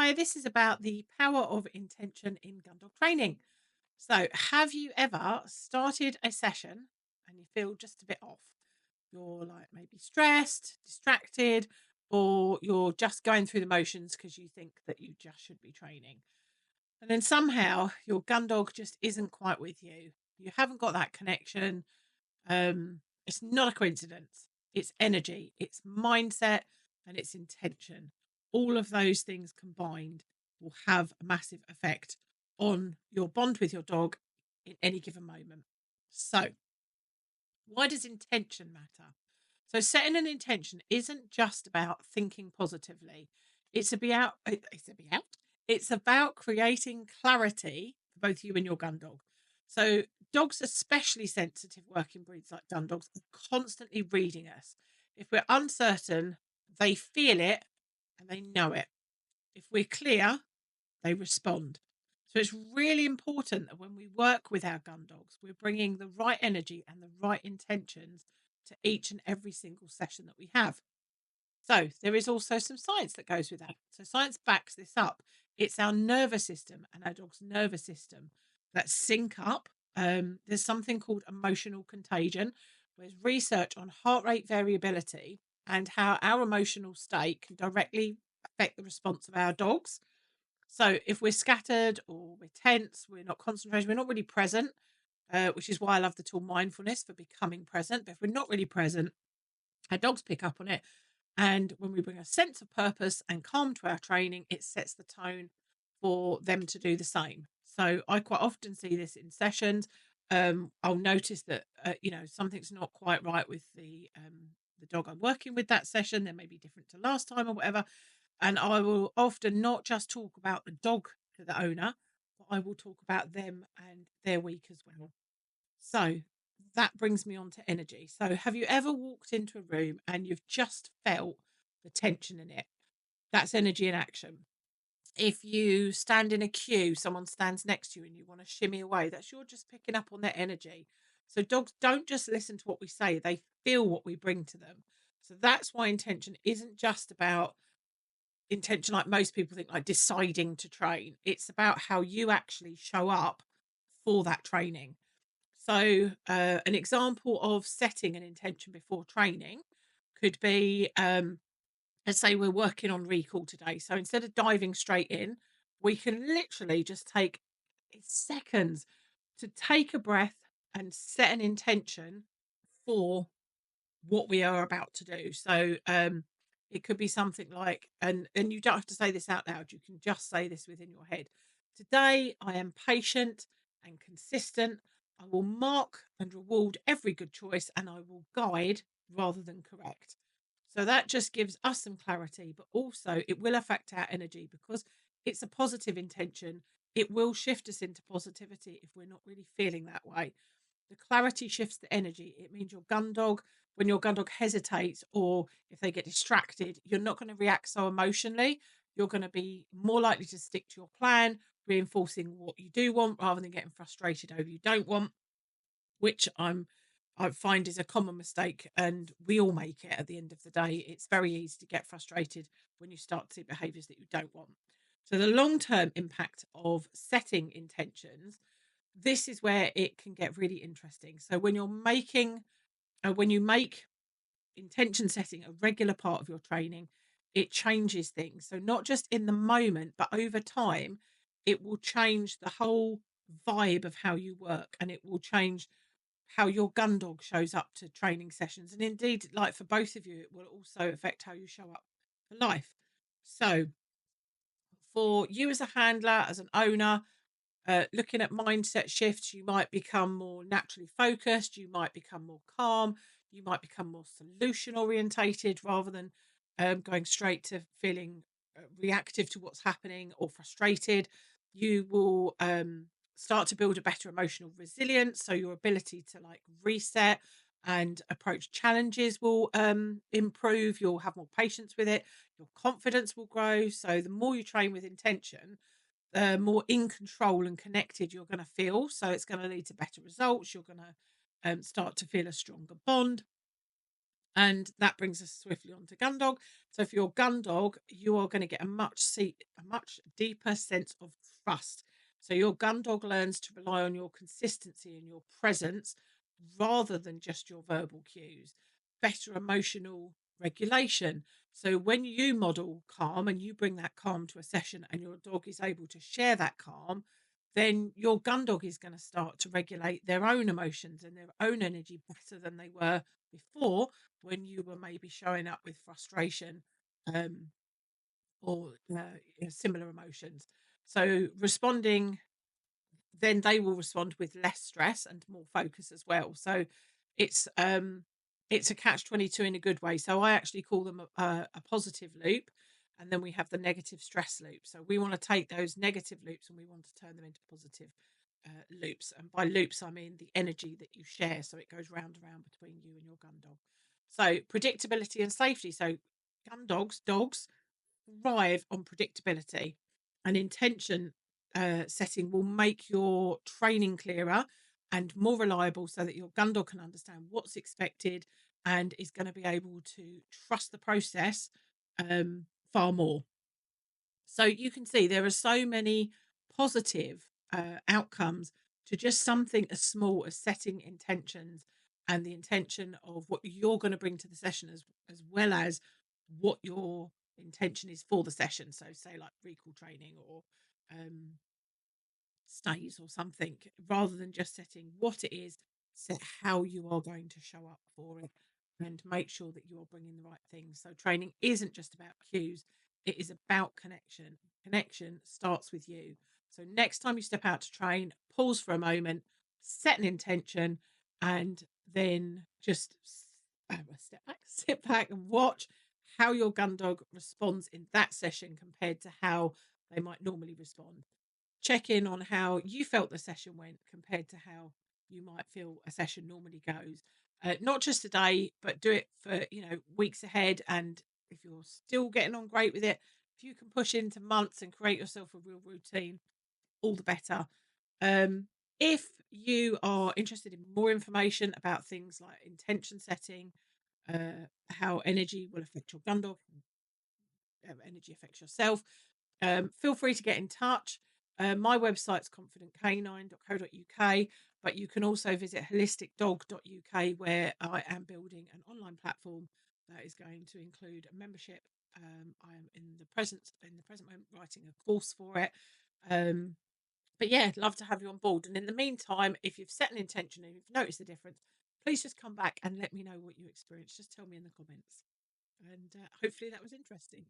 Hi, this is about the power of intention in gun dog training. So, have you ever started a session and you feel just a bit off? You're like maybe stressed, distracted, or you're just going through the motions because you think that you just should be training. And then somehow your gun dog just isn't quite with you. You haven't got that connection. It's not a coincidence. It's energy, it's mindset, and it's intention. All of those things combined will have a massive effect on your bond with your dog in any given moment. So, why does intention matter? So, setting an intention isn't just about thinking positively. It's about creating clarity for both you and your gun dog. So, dogs, especially sensitive working breeds like gun dogs, are constantly reading us. If we're uncertain, they feel it and they know it. If we're clear, they respond. So it's really important that when we work with our gun dogs, we're bringing the right energy and the right intentions to each and every single session that we have. So there is also some science that goes with that. So science backs this up. It's our nervous system and our dog's nervous system that sync up. There's something called emotional contagion, where there's research on heart rate variability and how our emotional state can directly affect the response of our dogs. So if we're scattered or we're tense, we're not concentrating, we're not really present, which is why I love the tool mindfulness for becoming present. But if we're not really present, our dogs pick up on it. And when we bring a sense of purpose and calm to our training, it sets the tone for them to do the same. So I quite often see this in sessions. I'll notice that something's not quite right with the dog I'm working with that session. They may be different to last time or whatever, and I will often not just talk about the dog to the owner, but I will talk about them and their week as well. So that brings me on to energy. So, have you ever walked into a room and you've just felt the tension in it? That's energy in action. If you stand in a queue, someone stands next to you and you want to shimmy away, that's you're just picking up on their energy. So, dogs don't just listen to what we say, they feel what we bring to them. So, that's why intention isn't just about intention, like most people think, like deciding to train. It's about how you actually show up for that training. So, an example of setting an intention before training could be, let's say we're working on recall today. So instead of diving straight in, we can literally just take seconds to take a breath and set an intention for what we are about to do. So, it could be something like, and you don't have to say this out loud. You can just say this within your head. Today, I am patient and consistent. I will mark and reward every good choice, and I will guide rather than correct. So that just gives us some clarity, but also it will affect our energy because it's a positive intention. It will shift us into positivity if we're not really feeling that way. The clarity shifts the energy. It means your gun dog, when your gun dog hesitates or if they get distracted, you're not going to react so emotionally. You're going to be more likely to stick to your plan, reinforcing what you do want rather than getting frustrated over you don't want, which I find is a common mistake, and we all make it at the end of the day. It's very easy to get frustrated when you start to see behaviors that you don't want. So the long-term impact of setting intentions, this is where it can get really interesting. So when you make intention setting a regular part of your training, it changes things. So not just in the moment, but over time, it will change the whole vibe of how you work, and it will change how your gun dog shows up to training sessions. And indeed, like for both of you, it will also affect how you show up for life. So for you as a handler, as an owner, looking at mindset shifts, you might become more naturally focused, you might become more calm, you might become more solution orientated rather than going straight to feeling reactive to what's happening or frustrated. You will start to build a better emotional resilience. So, your ability to like reset and approach challenges will improve. You'll have more patience with it. Your confidence will grow. So, the more you train with intention, more in control and connected you're going to feel. So it's going to lead to better results. You're going to start to feel a stronger bond. And that brings us swiftly on to Gundog. So for your Gundog, you are going to get a much deeper sense of trust. So your Gundog learns to rely on your consistency and your presence rather than just your verbal cues. Better emotional regulation. So when you model calm and you bring that calm to a session and your dog is able to share that calm, then your Gundog is going to start to regulate their own emotions and their own energy better than they were before, when you were maybe showing up with frustration, um, or similar emotions. So responding, then they will respond with less stress and more focus as well. So it's um, it's a catch-22 in a good way. So I actually call them a positive loop, and then we have the negative stress loop. So we want to take those negative loops and we want to turn them into positive loops. And by loops, I mean the energy that you share. So it goes round and round between you and your gun dog. So predictability and safety. So dogs thrive on predictability, and intention setting will make your training clearer and more reliable so that your gun dog can understand what's expected and is going to be able to trust the process far more. So you can see there are so many positive outcomes to just something as small as setting intentions and the intention of what you're going to bring to the session, as well as what your intention is for the session. So say like recall training or um, stays or something, rather than just setting what it is, set how you are going to show up for it and make sure that you are bringing the right things. So training isn't just about cues, it is about connection. Connection starts with you. So next time you step out to train, pause for a moment, set an intention, and then just step back, sit back and watch how your gun dog responds in that session compared to how they might normally respond. Check in on how you felt the session went compared to how you might feel a session normally goes. Not just today, but do it for weeks ahead. And if you're still getting on great with it, if you can push into months and create yourself a real routine, all the better. Um, if you are interested in more information about things like intention setting, how energy will affect your gun dog, energy affects yourself, feel free to get in touch. My website's confidentcanine.co.uk, but you can also visit holisticdog.uk, where I am building an online platform that is going to include a membership. I am in the present moment writing a course for it. Um, but yeah, I'd love to have you on board. And in the meantime, if you've set an intention and you've noticed the difference, please just come back and let me know what you experienced. Just tell me in the comments. And hopefully that was interesting.